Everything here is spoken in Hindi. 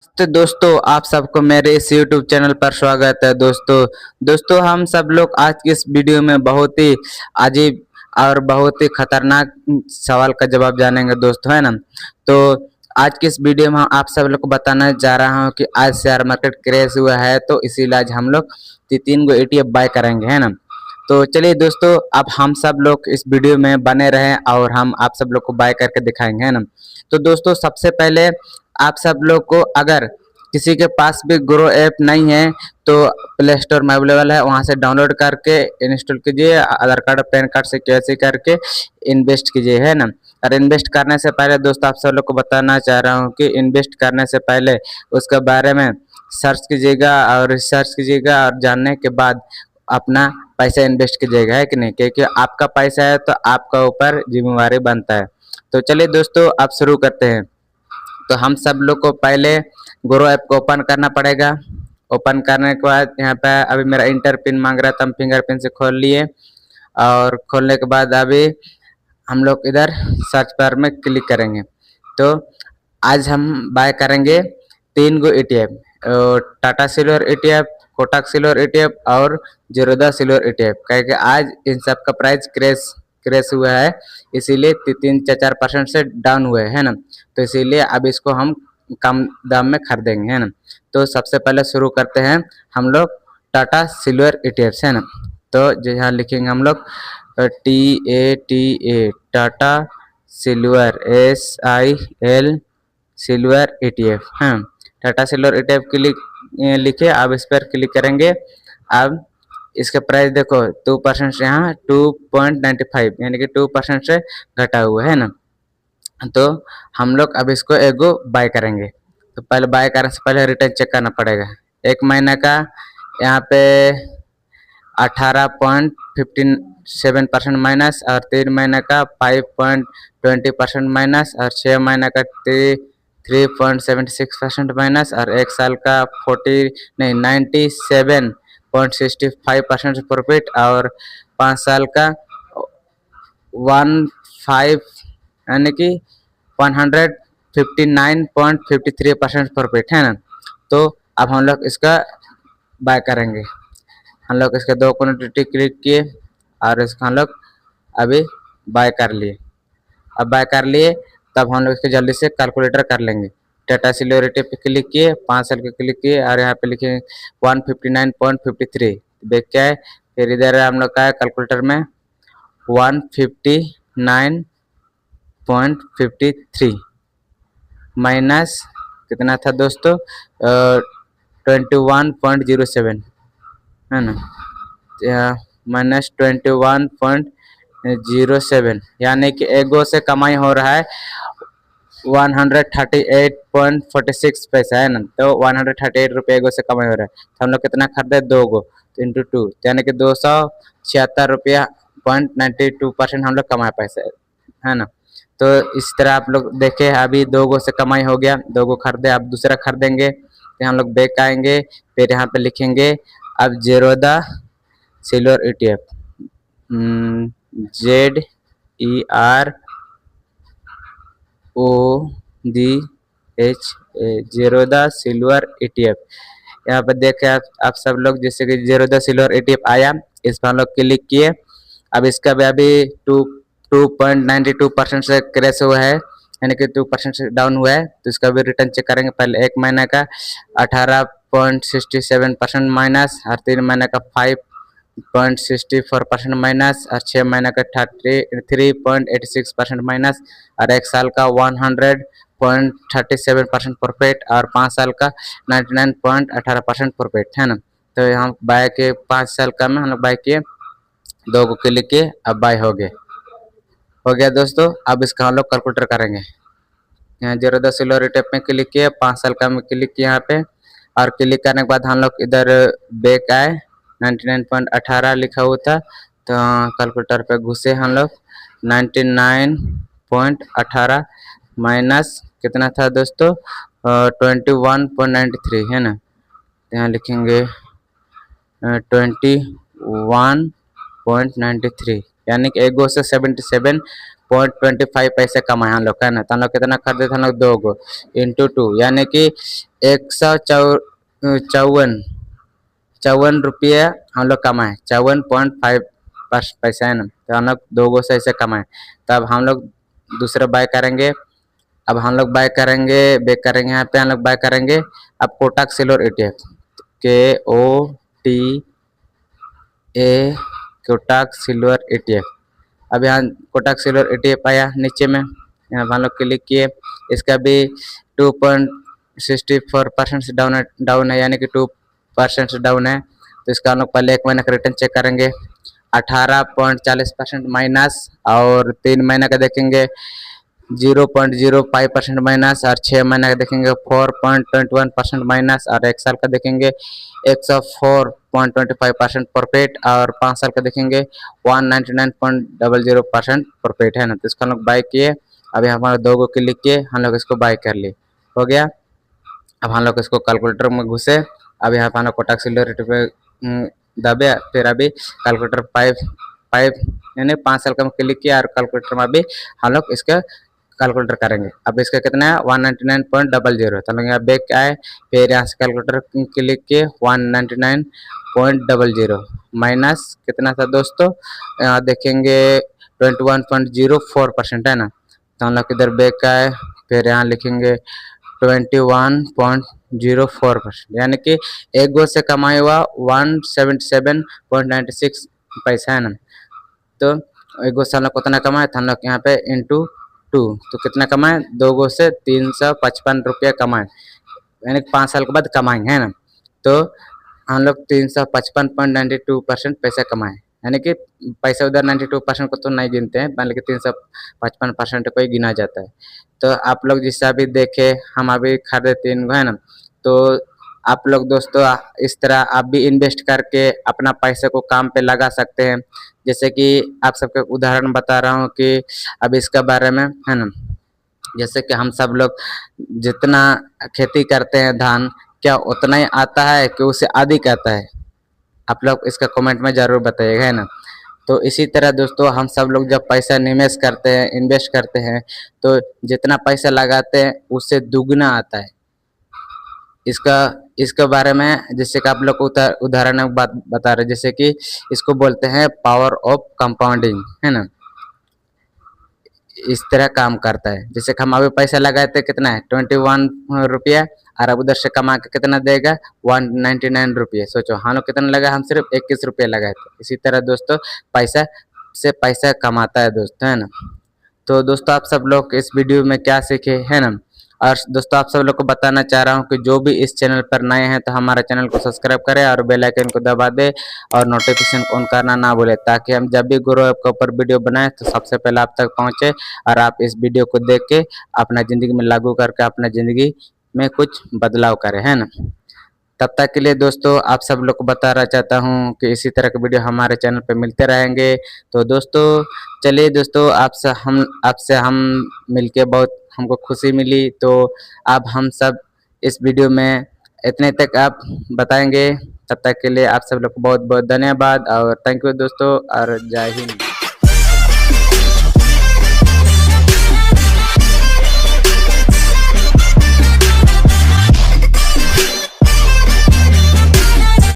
तो दोस्तों आप सबको मेरे इस YouTube चैनल पर स्वागत है। दोस्तों हम सब लोग आज की इस वीडियो में बहुत ही अजीब और बहुत ही खतरनाक सवाल का जवाब जानेंगे दोस्तों, है ना। तो आज की इस वीडियो में आप सब लोग को बताना जा रहा हूँ कि आज शेयर मार्केट क्रैश हुआ है, तो इसीलिए आज हम लोग तीन गो ETF बाय करेंगे, है ना। तो चलिए दोस्तों, अब हम सब लोग इस वीडियो में बने रहें और हम आप सब लोग को बाय करके दिखाएंगे, है ना। तो दोस्तों सबसे पहले आप सब लोग को, अगर किसी के पास भी ग्रो ऐप नहीं है तो प्ले स्टोर में अवेलेबल है, वहां से डाउनलोड करके इंस्टॉल कीजिए। आधार कार्ड पैन कार्ड से कैसे करके इन्वेस्ट कीजिए, है ना। और इन्वेस्ट करने से पहले दोस्तों आप सब लोग को बताना चाह रहा हूँ कि इन्वेस्ट करने से पहले उसके बारे में सर्च कीजिएगा और रिसर्च कीजिएगा और जानने के बाद अपना पैसा इन्वेस्ट कीजिएगा, है कि नहीं, क्योंकि आपका पैसा है तो आपका ऊपर जिम्मेवारी बनता है। तो चलिए दोस्तों आप शुरू करते हैं। तो हम सब लोग को पहले ग्रो ऐप को ओपन करना पड़ेगा। ओपन करने के बाद यहाँ पे अभी मेरा इंटर पिन मांग रहा था, हम फिंगर पिन से खोल लिए और खोलने के बाद अभी हम लोग इधर सर्च बार में क्लिक करेंगे। तो आज हम बाय करेंगे 3 गो ETF, Tata silver ETF, Kotak silver ETF और जीरोधा सिल्वर ETF। कहे कि आज इन सब का प्राइस क्रैश हुआ है, इसीलिए 3-4% से डाउन हुए, है ना। तो इसीलिए अब इसको हम कम दाम में खरीदेंगे, है ना। तो सबसे पहले शुरू करते हैं हम लोग टाटा सिल्वर ETF, है ना। तो जो यहाँ लिखेंगे हम लोग TATA Tata silver SIL silver ETF, हाँ। टाटा सिल्वर ETF क्लिक लिखे, अब इस पर क्लिक करेंगे। अब इसका प्राइस देखो 2% से यहाँ 2.95 यानी कि 2% से घटा हुआ है ना। तो हम लोग अब इसको एगो बाय करेंगे। तो पहले बाय करने से पहले रिटर्न चेक करना पड़ेगा। एक महीने का यहाँ पे 18.57% माइनस और 3 महीने का 5.20% माइनस और 6 महीने का 3.76% माइनस और 1 साल का 97.65% प्रॉफिट और 5 साल का 15 यानी कि 159.53% प्रॉफिट, है ना। तो अब हम लोग इसका बाय करेंगे। हम लोग इसके 2 क्वांटिटी क्लिक किए और इसका हम लोग अभी बाय कर लिए। अब बाय कर लिए तब हम लोग इसको जल्दी से कैलकुलेटर कर लेंगे। टाटा सिल्वर ETF पे क्लिक किए, 5 साल के क्लिक किए और यहाँ पे लिखे 159.53 देख क्या है। फिर इधर हम लोग का है कैलकुलेटर में 159.53 माइनस कितना था दोस्तों, 21.07, है ना। -21.07 यानी कि एगो से कमाई हो रहा है 138.46 पैसा, है ना। तो 138 रुपये एगो से कमाई हो रहा है। तो हम लोग कितना खरीदे, 2 गो, तो इंटू 2 यानी कि 276.92% हम लोग कमाए पैसे, है ना। तो इस तरह आप लोग देखे, अभी 2 गो से कमाई हो गया, 2 गो खरीदे, अब दूसरा खरीदेंगे। तो हम लोग बैक आएंगे, फिर यहाँ पे लिखेंगे अब Zerodha silver ETF, ZERODHA Zerodha silver ETF। यहाँ पर देखे आप सब लोग, जैसे कि जीरोधा सिल्वर ETF आया, इस पर हम लोग क्लिक किए। अब इसका भी अभी 2.92% से क्रैश हुआ है, यानी कि 2% से डाउन हुआ है। तो इसका भी रिटर्न चेक करेंगे। पहले एक महीने का 18.67% माइनस और 3 महीने का 5.64% माइनस और 6 महीने का 33.86% माइनस और 1 साल का 100.37% प्रॉफिट और 5 साल का 99.18% प्रॉफिट, है ना। तो यहाँ बाय के 5 साल का में हम लोग बाय किए, 2 को क्लिक किए, अब बाय हो गया दोस्तों। अब इसका हम लोग कैलकुलेटर करेंगे। यहाँ जीरोधा सिल्वर ETF में क्लिक किए, 5 साल का में क्लिक किए यहाँ पे, और क्लिक करने के बाद हम लोग इधर बैक आए, 99.18 लिखा हुआ था। तो कैलकुलेटर पे घुसे हम लोग, 99.18 माइनस कितना था दोस्तों, 21.93, है ना। यहाँ लिखेंगे 21.93 यानी कि एक गो से 77.25 पैसे कमाए हम लोग है ना। तो हम लोग कितना खरीदे थे हम लोग 2 गो इंटू 2 यानी कि 154 रुपये हम लोग कमाए 54.5 पैसा है ना। तो हम लोग 2 गो से ऐसे कमाए। तब हम लोग दूसरा बाय करेंगे। अब हम लोग बाय करेंगे बैक करेंगे यहाँ पे हम लोग बाय करेंगे अब Kotak silver ETF KOTA Kotak silver ETF। अब यहाँ कोटक सिल्वर ETF आया नीचे में, यहाँ हम लोग क्लिक किए। इसका भी 2.64% डाउन है यानी कि 2% डाउन है। तो इसका हम लोग पहले 1 महीने का रिटर्न चेक करेंगे 18.40% माइनस, और 3 महीने का देखेंगे 0.05% माइनस, और 6 महीने का देखेंगे 4.21% माइनस, और 1 साल का देखेंगे 104.25% प्रॉफिट, और 5 साल का देखेंगे 199.00% प्रॉफिट है ना। तो इसको हम लोग बाय किए। अभी हमारे 2 गो क्लिक किए हम लोग इसको बाय कर लिए, हो गया। अब हम लोग इसको कैलकुलेटर में घुसे। अब यहाँ पर हम लोग कोटक सिल्वर पे दबे, फिर अभी कैलकुलेटर 5 यानी 5 साल का क्लिक किया और कैलकुलेटर में अभी हम लोग इसका कैलकुलेटर करेंगे। अब इसका कितना है 199.00। तो हम लोग यहाँ बैक आए, फिर यहाँ से कैलकुलेटर क्लिक किए 199.00 माइनस कितना था दोस्तों, यहाँ देखेंगे 21.04% है ना। तो हम लोग इधर बैक आए, फिर यहाँ लिखेंगे 21.04% यानी कि एक गो से कमाई हुआ 177.96 पैसा है ना। तो एक गो से हम लोग कितना कमाए था हम लोग यहाँ पे इंटू 2, तो कितना कमाए 2 गो से 355 रुपया कमाए यानी 5 साल के बाद कमाएंगे है ना। तो हम लोग 355.92% पैसा कमाए, यानी कि पैसा उधर 92% को तो नहीं गिनते हैं बल्कि 355% को ही गिना जाता है। तो आप लोग जैसा अभी देखे हम अभी खरीदे 3 गो है ना। तो आप लोग दोस्तों इस तरह आप भी इन्वेस्ट करके अपना पैसे को काम पे लगा सकते हैं। जैसे कि आप सबके उदाहरण बता रहा हूँ कि अब इसके बारे में है ना। जैसे कि हम सब लोग जितना खेती करते हैं धान, क्या उतना ही आता है कि उससे अधिक आता है? आप लोग इसका कमेंट में ज़रूर बताइएगा है ना। तो इसी तरह दोस्तों हम सब लोग जब पैसा निवेश करते हैं, इन्वेस्ट करते हैं, तो जितना पैसा लगाते हैं उससे दुगना आता है। इसके बारे में जैसे कि आप लोग को उदाहरण बात बता रहे, जैसे कि इसको बोलते हैं पावर ऑफ कंपाउंडिंग है ना। इस तरह काम करता है। जैसे कि हम अभी पैसा लगाए थे कितना है 21 रुपया, और अब उधर से कमा के कितना देगा 199 रुपये। सोचो हम लोग कितना लगा, हम सिर्फ 21 रुपये लगाए थे। इसी तरह दोस्तों पैसा से पैसा कमाता है दोस्तों है ना। तो दोस्तों आप सब लोग इस वीडियो में क्या सीखे है ना। और दोस्तों आप सब लोग को बताना चाह रहा हूँ कि जो भी इस चैनल पर नए हैं तो हमारा चैनल को सब्सक्राइब करें और बेल आइकन को दबा दे और नोटिफिकेशन ऑन करना ना भूले, ताकि हम जब भी गुरु ऐप के ऊपर वीडियो बनाएं तो सबसे पहले आप तक पहुंचे और आप इस वीडियो को देख के अपना ज़िंदगी में लागू करके अपना ज़िंदगी में कुछ बदलाव करें है ना। तब तक के लिए दोस्तों आप सब लोग को बताना चाहता हूँ कि इसी तरह के वीडियो हमारे चैनल पे मिलते रहेंगे। तो दोस्तों चलिए दोस्तों आपसे हम मिलके बहुत हमको खुशी मिली। तो अब हम सब इस वीडियो में इतने तक आप बताएंगे। तब तक के लिए आप सब लोग को बहुत बहुत धन्यवाद और थैंक यू दोस्तों, और जय हिंद।